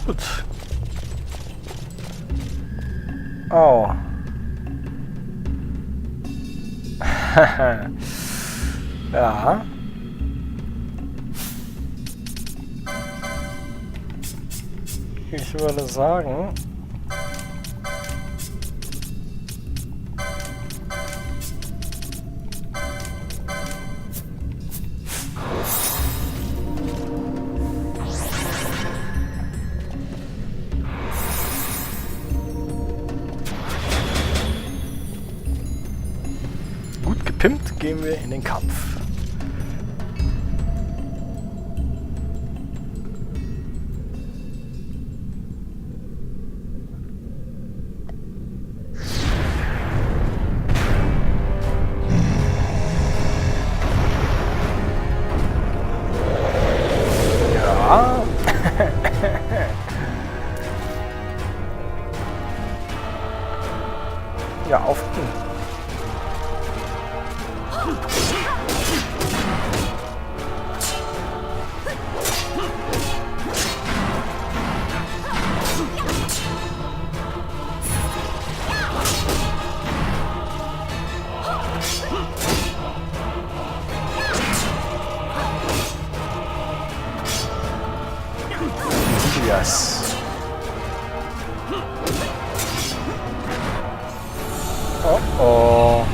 Gut. Oh. Ja. Ich würde sagen... Gut gepimpt gehen wir in den Kampf. Ja. Ja, auf ihn. Belias. Oh oh.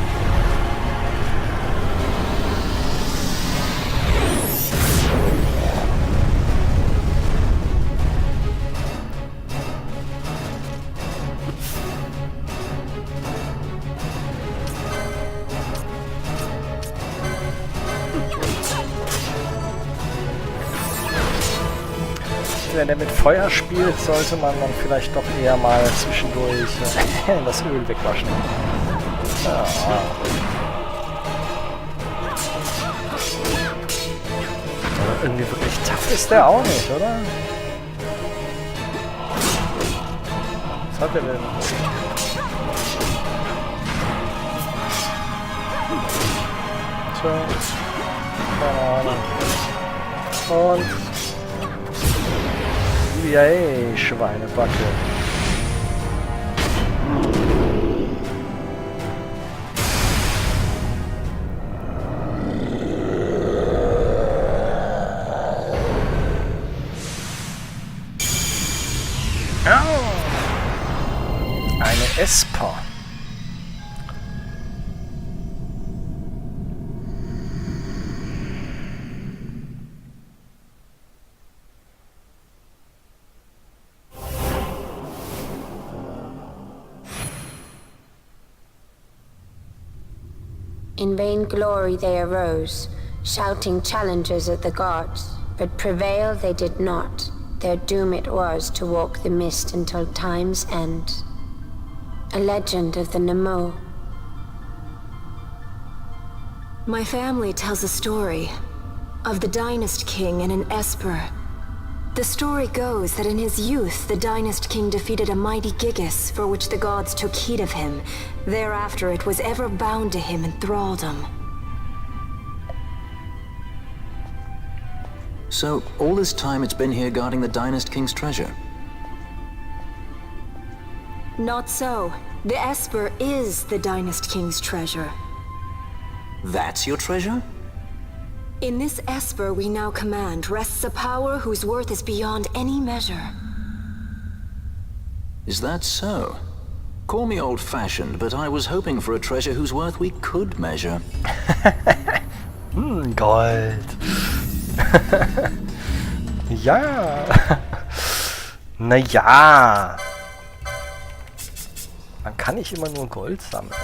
Wenn er mit Feuer spielt, sollte man dann vielleicht doch eher mal zwischendurch das Öl wegwaschen. Ja. Aber irgendwie wirklich tough ist der auch nicht, oder? Was hat er denn? Tja. Keine Ahnung. Und... Yay, Schweinebacke. Oh. Eine Esper. In vain glory they arose, shouting challenges at the gods, but prevail they did not. Their doom it was to walk the mist until time's end. A legend of the Nemo. My family tells a story of the Dynast King and an Esper. The story goes that in his youth, the Dynast King defeated a mighty Gigas, for which the gods took heed of him. Thereafter, it was ever bound to him in thraldom. So, all this time it's been here guarding the Dynast King's treasure? Not so. The Esper is the Dynast King's treasure. That's your treasure? In this Esper we now command rests a power whose worth is beyond any measure. Is that so? Call me old-fashioned, but I was hoping for a treasure whose worth we could measure. Gold. Ja. Naja. Man kann nicht immer nur Gold sammeln.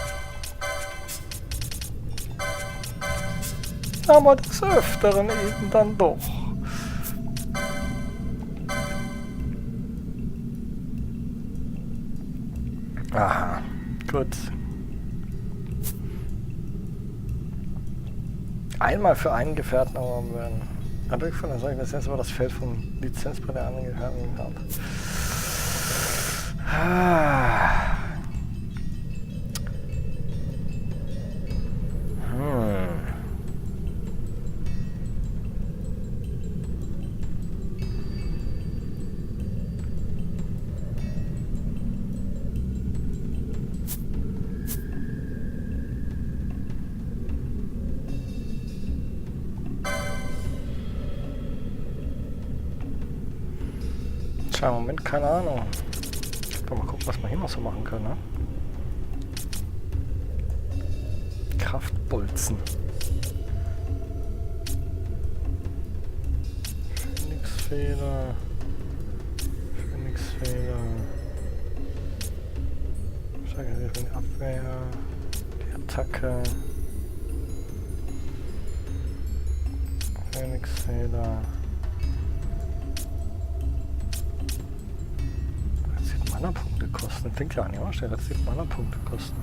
Aber des Öfteren eben dann doch. Aha, gut. Einmal für einen Gefährten erworben werden. Dadurch von der Sorge, dass jetzt aber das Feld vom Lizenzbrenner angegangen hat. Ja, im Moment keine Ahnung. Mal gucken, was wir hier noch so machen können, ne? Kraftbolzen. Phoenixfeder. Phoenixfeder. Starke Hilfe in die Abwehr. Die Attacke. Phoenixfeder. Reduziert Mana-Punkte kosten. Klingt ja nicht, der reduziert Mana-Punkte kosten.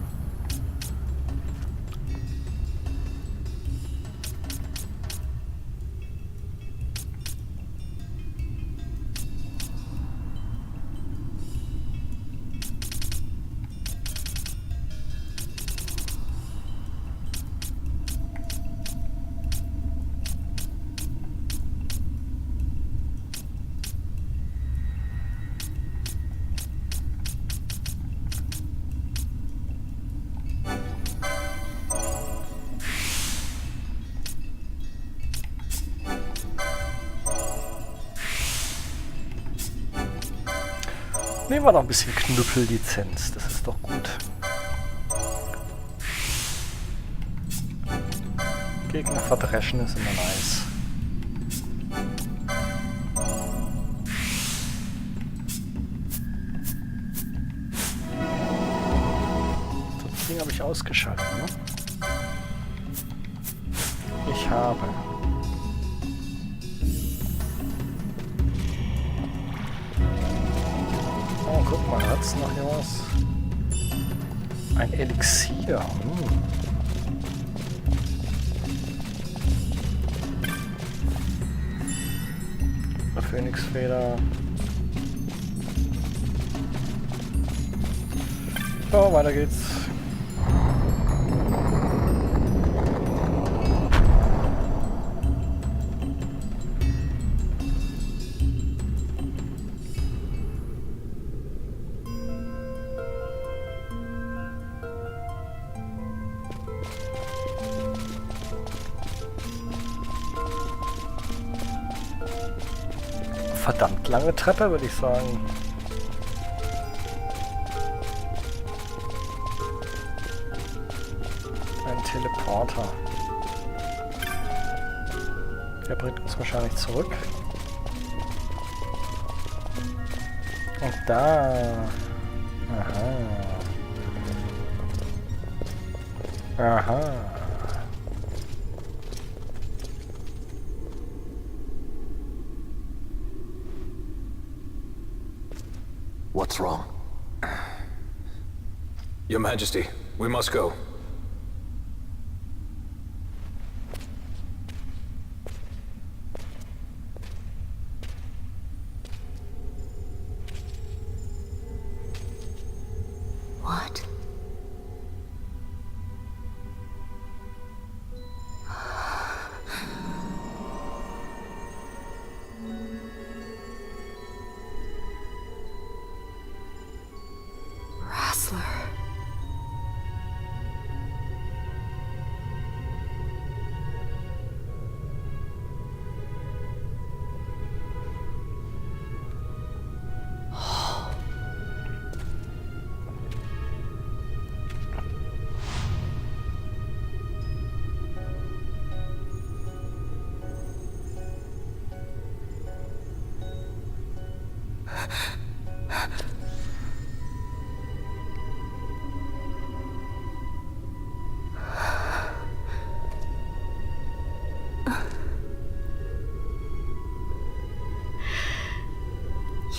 Nehmen wir noch ein bisschen Knüppellizenz, das ist doch gut. Gegner verdreschen ist immer nice. So, das Ding habe ich ausgeschaltet, ne? Ich habe... Oh, guck mal, hat's noch hier was? Ein Elixier. Eine Phönixfeder. So, weiter geht's. Verdammt lange Treppe, würde ich sagen. Ein Teleporter. Der bringt uns wahrscheinlich zurück. Und da... Aha. Aha. What's wrong? Your Majesty, we must go. What?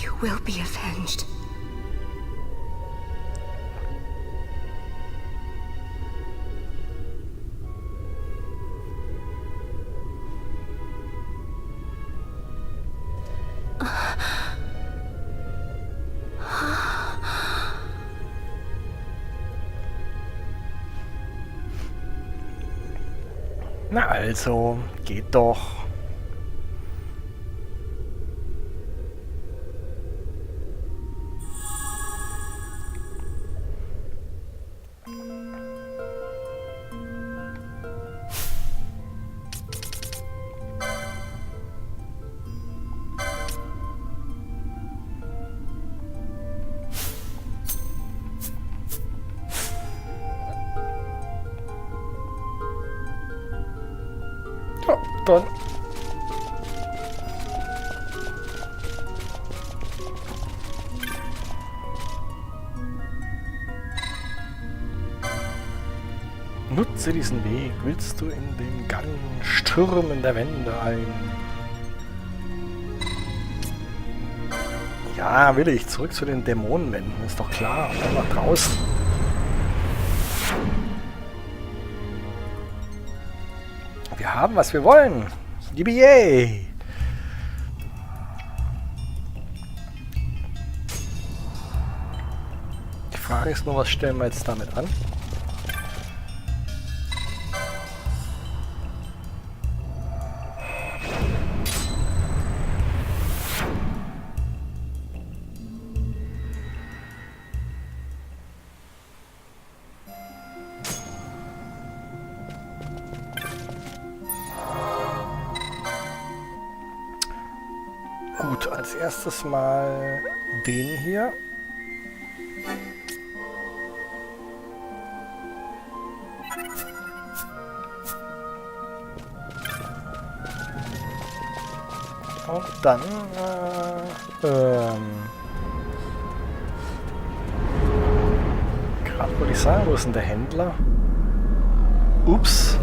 You will be avenged. Na also, geht doch. futtern. Nutze diesen Weg. Willst du in den Gang stürmen der Wände ein? Ja, will ich. Zurück zu den Dämonenwänden. Ist doch klar. Und dann nach draußen. Wir haben, was wir wollen. Yippie! Die Frage ist nur, was stellen wir jetzt damit an? Gut, als erstes mal den hier. Und dann gerade wollte ich sagen, wo ist denn der Händler? Ups.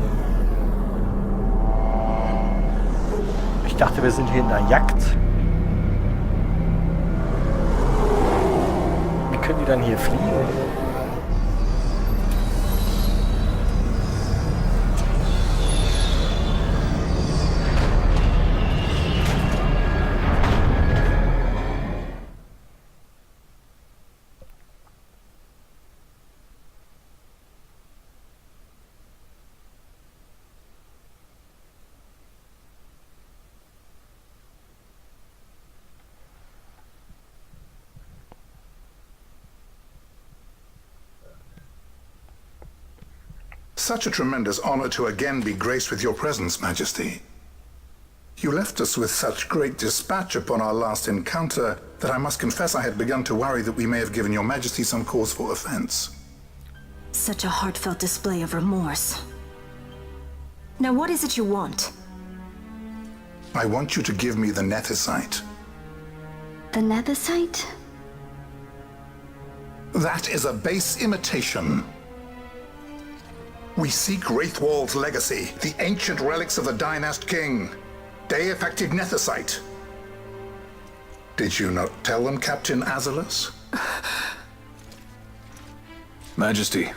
Ich dachte, wir sind hier in der Jagd. Wie können die dann hier fliegen? Such a tremendous honor to again be graced with your presence, Majesty. You left us with such great dispatch upon our last encounter that I must confess I had begun to worry that we may have given your Majesty some cause for offense. Such a heartfelt display of remorse. Now what is it you want? I want you to give me the Nethicite. The Nethicite? That is a base imitation. We seek Wraithwald's legacy, the ancient relics of the Dynast King. Day-affected Nethicite. Did you not tell them, Captain Azalus? Majesty,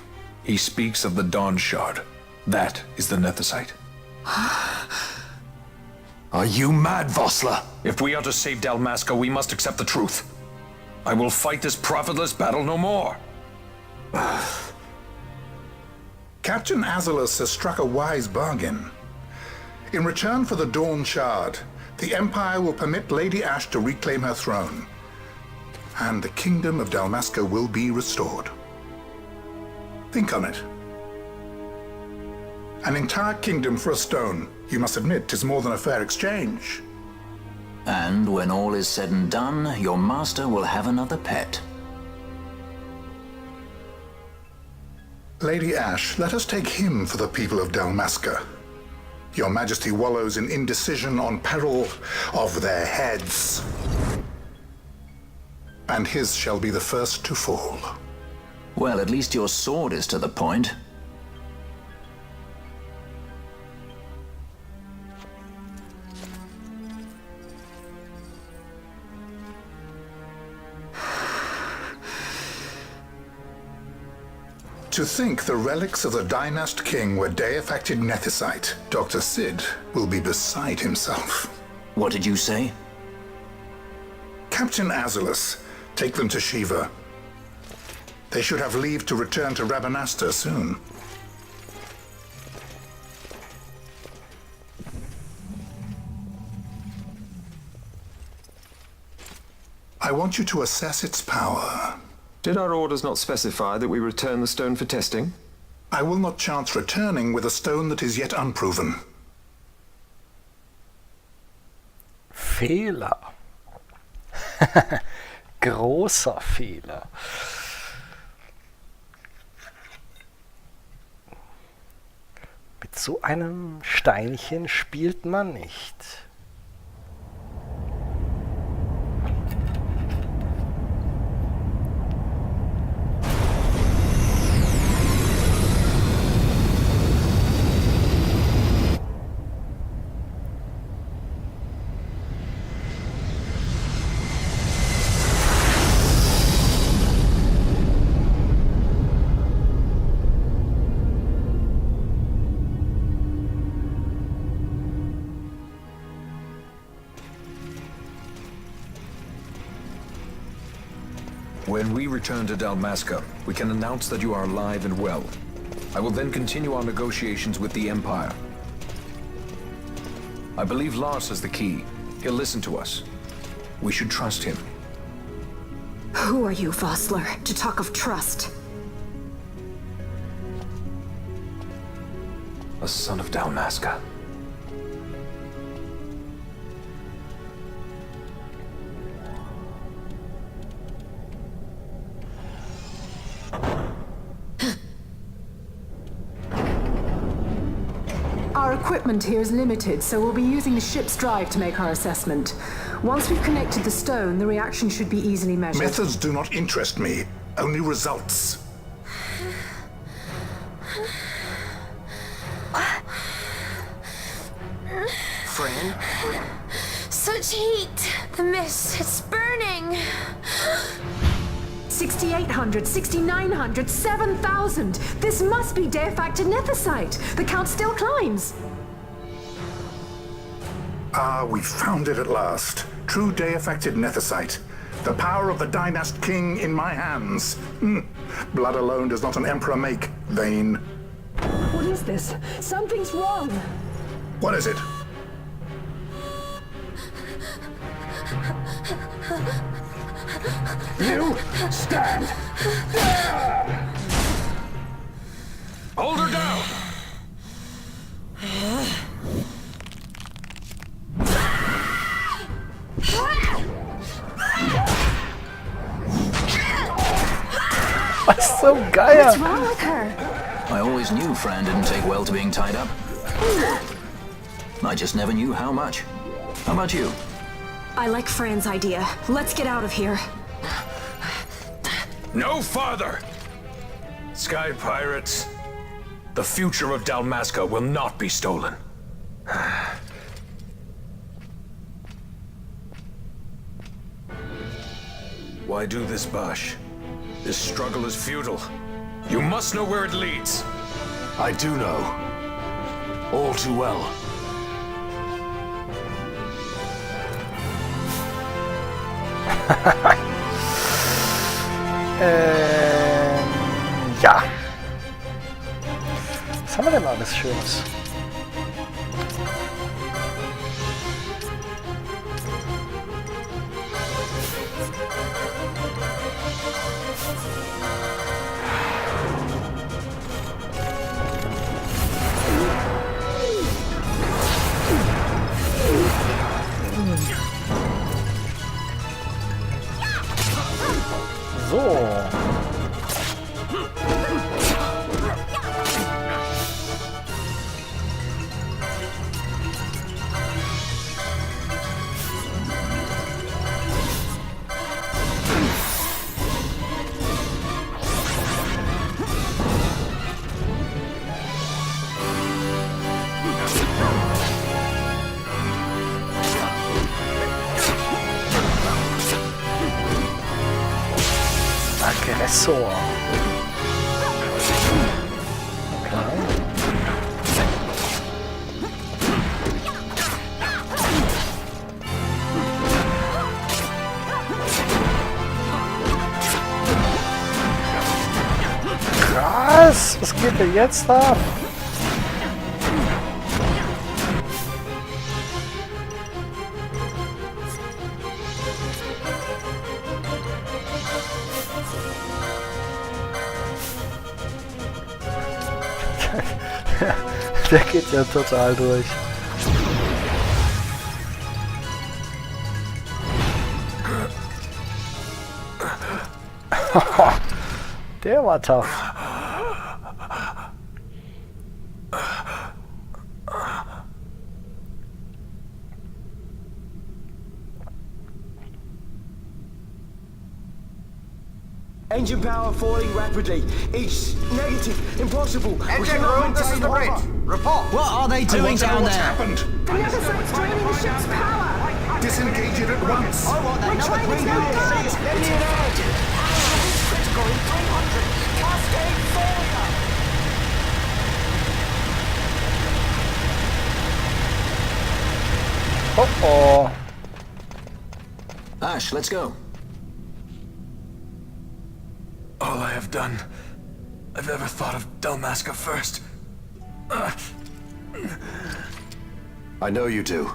he speaks of the Dawn Shard. That is the Nethicite. Are you mad, Vossler? If we are to save Dalmasca, we must accept the truth. I will fight this profitless battle no more. Captain Azalus has struck a wise bargain. In return for the Dawn Shard, the Empire will permit Lady Ash to reclaim her throne, and the Kingdom of Dalmasca will be restored. Think on it. An entire kingdom for a stone, you must admit, is more than a fair exchange. And when all is said and done, your master will have another pet. Lady Ash, let us take him for the people of Dalmasca. Your Majesty wallows in indecision on peril of their heads. And his shall be the first to fall. Well, at least your sword is to the point. To think the relics of the Dynast King were day-affected Nethicite, Dr. Sid will be beside himself. What did you say? Captain Azalus, take them to Shiva. They should have leave to return to Rabanastre soon. I want you to assess its power. Did our orders not specify that we return the stone for testing? I will not chance returning with a stone that is yet unproven. Fehler. Großer Fehler. Mit so einem Steinchen spielt man nicht. When we return to Dalmasca, we can announce that you are alive and well. I will then continue our negotiations with the Empire. I believe Lars has the key. He'll listen to us. We should trust him. Who are you, Vossler, to talk of trust? A son of Dalmasca. Our equipment here is limited, so we'll be using the ship's drive to make our assessment. Once we've connected the stone, the reaction should be easily measured. Methods do not interest me, only results. Fran? Such heat! The mist, it's burning! 6,800, 6,900, 7,000! This must be Deifacted Nethicite! The count still climbs! Ah, we found it at last. True Deifacted Nethicite. The power of the Dynast King in my hands. Blood alone does not an emperor make, vain. What is this? Something's wrong! What is it? You stand there! Hold her down! Was zum Geier? What's wrong with her? I always knew Fran didn't take well to being tied up. I just never knew how much. How about you? I like Fran's idea. Let's get out of here. No farther! Sky Pirates, the future of Dalmasca will not be stolen. Why do this, Bash? This struggle is futile. You must know where it leads. I do know. All too well. Ja. Was haben wir denn alles Schönes? So. Aggressor. Krass, was geht denn jetzt ab? Der geht ja total durch. Der war tough. Engine power falling rapidly. It's negative. Impossible. Engine room, this is the bridge. Report. What are they doing down What's there? happened? The other side's draining the ship's power! Disengage it at once. I want that We're number trying to 3 go unit. good. Let me know. Critical 300. Cascade failure. Oh. Ash, let's go. All I have done, I've ever thought of Dalmasca first. I know you do.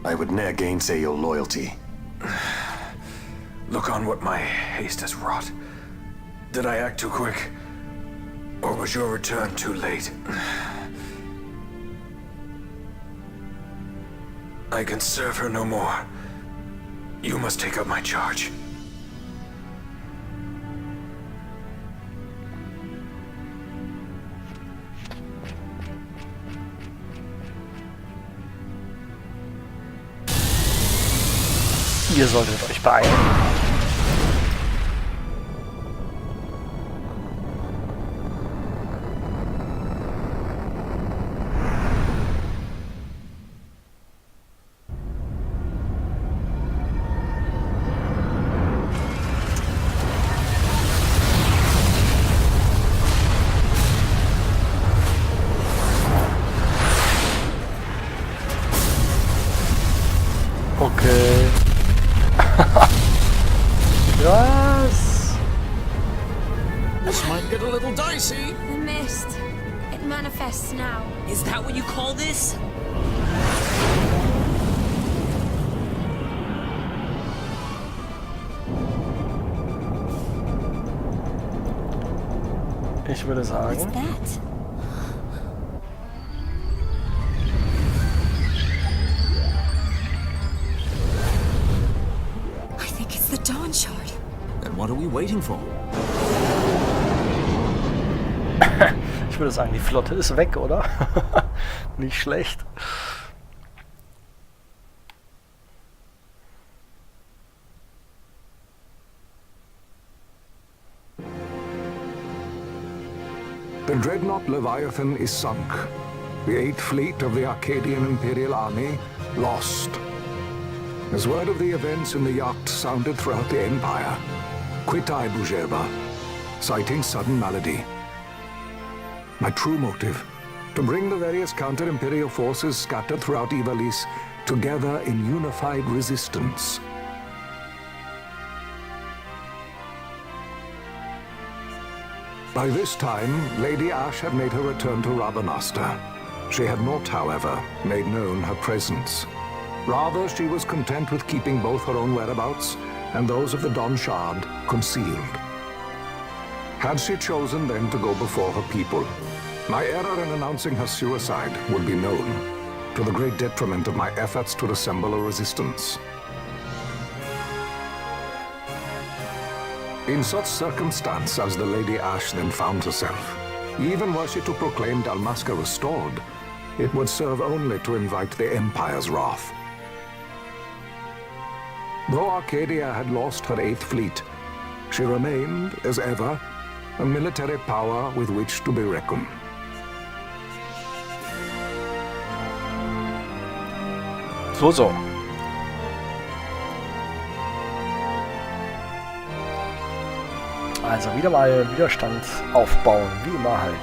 I would ne'er gainsay your loyalty. Look on what my haste has wrought. Did I act too quick? Or was your return too late? I can serve her no more. You must take up my charge. Ihr solltet euch beeilen. Okay. Krass. This might get a little dicey. The mist. It manifests now. Is that what you call this? Ich würde sagen. What's that? I think it's the Dawn Shard. Then what are we waiting for? Ich würde sagen, die Flotte ist weg, oder? Nicht schlecht. The dreadnought Leviathan is sunk. The 8th Fleet of the Arcadian Imperial Army lost. As word of the events in the yacht sounded throughout the Empire, Quitai Bujeba, citing sudden malady. My true motive, to bring the various counter-imperial forces scattered throughout Ivalice together in unified resistance. By this time, Lady Ash had made her return to Rabanastre. She had not, however, made known her presence. Rather, she was content with keeping both her own whereabouts and those of the Dawn Shard concealed. Had she chosen then to go before her people, my error in announcing her suicide would be known, to the great detriment of my efforts to assemble a resistance. In such circumstance as the Lady Ash then found herself, even were she to proclaim Dalmasca restored, it would serve only to invite the Empire's wrath. Though Arcadia had lost her 8th Fleet, she remained, as ever, a military power with which to be reckoned. So. Also wieder mal Widerstand aufbauen, wie immer halt.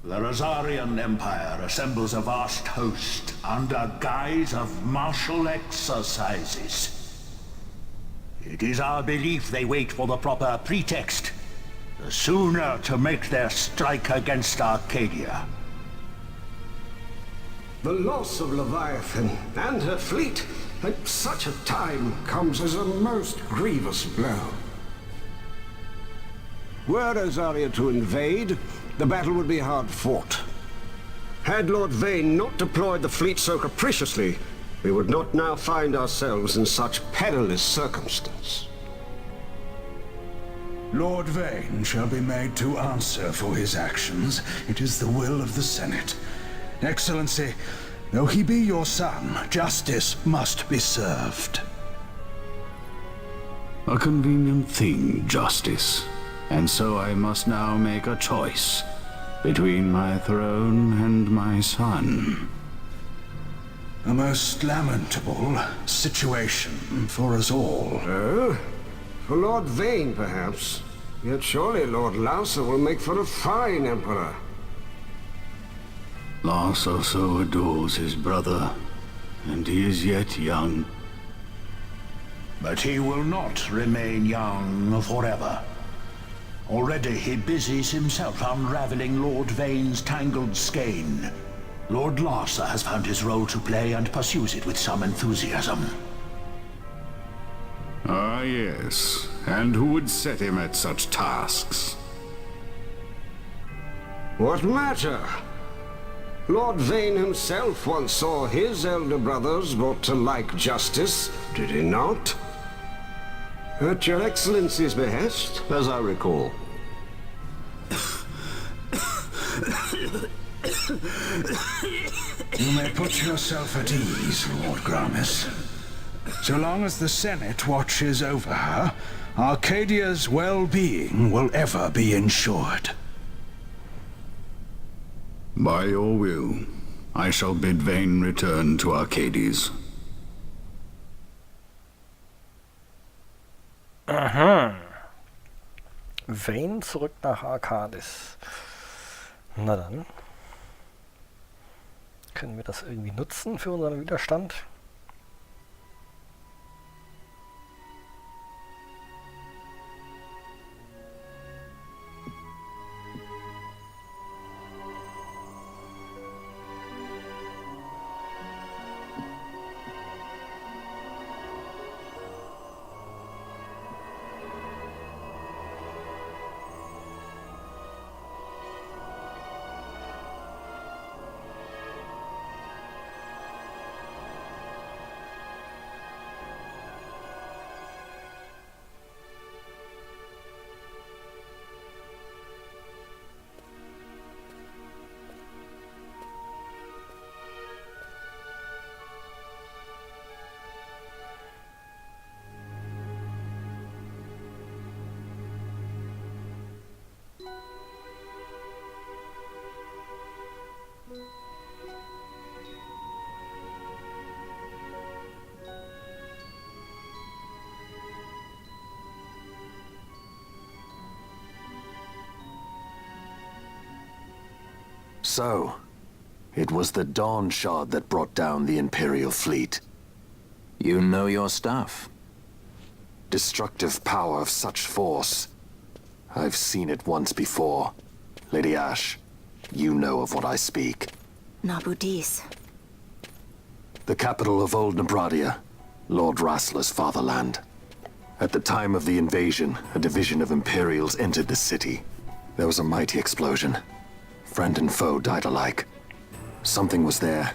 The Rosarian Empire assembles a vast host under guise of martial exercises. It is our belief they wait for the proper pretext, the sooner to make their strike against Arcadia, The loss of Leviathan and her fleet at such a time comes as a most grievous blow. Were Rosaria to invade, the battle would be hard fought. Had Lord Vane not deployed the fleet so capriciously, we would not now find ourselves in such perilous circumstance. Lord Vane shall be made to answer for his actions. It is the will of the Senate. Excellency, though he be your son, justice must be served. A convenient thing, justice. And so I must now make a choice between my throne and my son. A most lamentable situation for us all. For Lord Vane, perhaps. Yet surely Lord Lauser will make for a fine emperor. Lauser so adores his brother, and he is yet young. But he will not remain young forever. Already he busies himself unraveling Lord Vane's tangled skein. Lord Lauser has found his role to play and pursues it with some enthusiasm. Ah, yes. And who would set him at such tasks? What matter? Lord Vane himself once saw his elder brothers brought to like justice, did he not? At your Excellency's behest, as I recall. You may put yourself at ease, Lord Gramis. So long as the Senate watches over her, Arcadia's well-being will ever be ensured. By your will, I shall bid Vane return to Arcades. Aha. Vane zurück nach Arcades. Na dann. Können wir das irgendwie nutzen für unseren Widerstand? So, it was the Dawn Shard that brought down the Imperial fleet. You know your stuff. Destructive power of such force. I've seen it once before. Lady Ash, you know of what I speak. Nabudis. The capital of Old Nebradia, Lord Rassler's fatherland. At the time of the invasion, a division of Imperials entered the city. There was a mighty explosion. Friend and foe died alike. Something was there.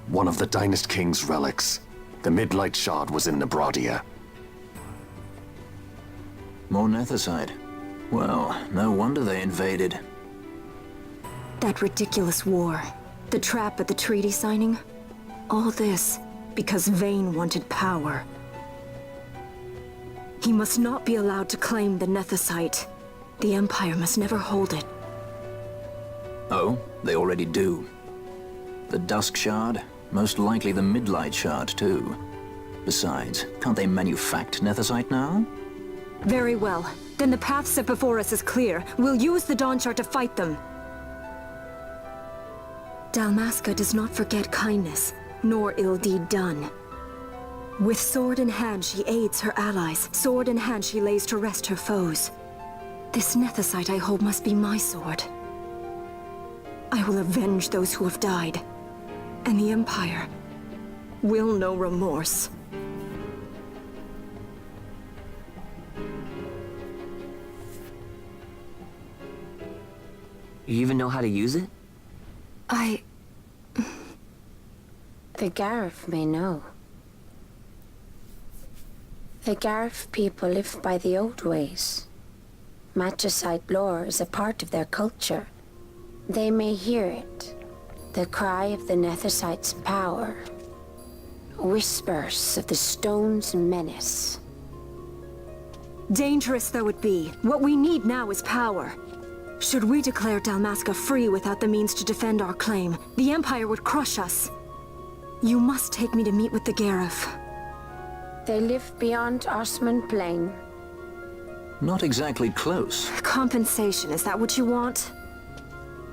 One of the Dynast King's relics. The Midlight Shard was in Nebradia. More Nethicite. Well, no wonder they invaded. That ridiculous war. The trap at the treaty signing. All this because Vane wanted power. He must not be allowed to claim the Nethicite. The Empire must never hold it. Oh, they already do. The Dusk Shard? Most likely the Midlight Shard, too. Besides, can't they manufacture Nethicite now? Very well. Then the path set before us is clear. We'll use the Dawn Shard to fight them. Dalmasca does not forget kindness, nor ill deed done. With sword in hand, she aids her allies. Sword in hand, she lays to rest her foes. This Nethicite I hold must be my sword. I will avenge those who have died. And the Empire will know remorse. You even know how to use it? The Garif may know. The Garif people live by the old ways. Magicite lore is a part of their culture. They may hear it. The cry of the Nethicite's power. Whispers of the stone's menace. Dangerous though it be, what we need now is power. Should we declare Dalmasca free without the means to defend our claim, the Empire would crush us. You must take me to meet with the Garif. They live beyond Osman Plain. Not exactly close. Compensation, is that what you want?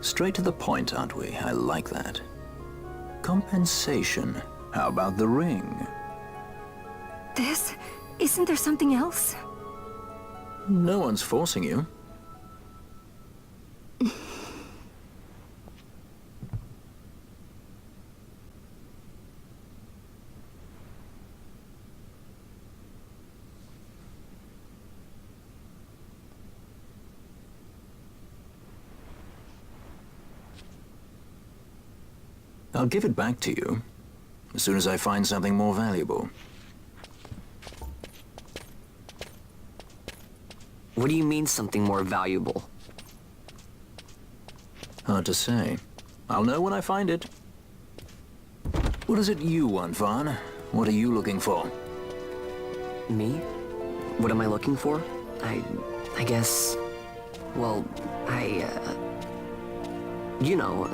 Straight to the point, aren't we? I like that. Compensation. How about the ring? This? Isn't there something else? No one's forcing you. I'll give it back to you as soon as I find something more valuable. What do you mean something more valuable? Hard to say. I'll know when I find it. What is it you want, Vaughn? What are you looking for? Me? What am I looking for? I guess... Well, you know...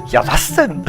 Ja, was denn?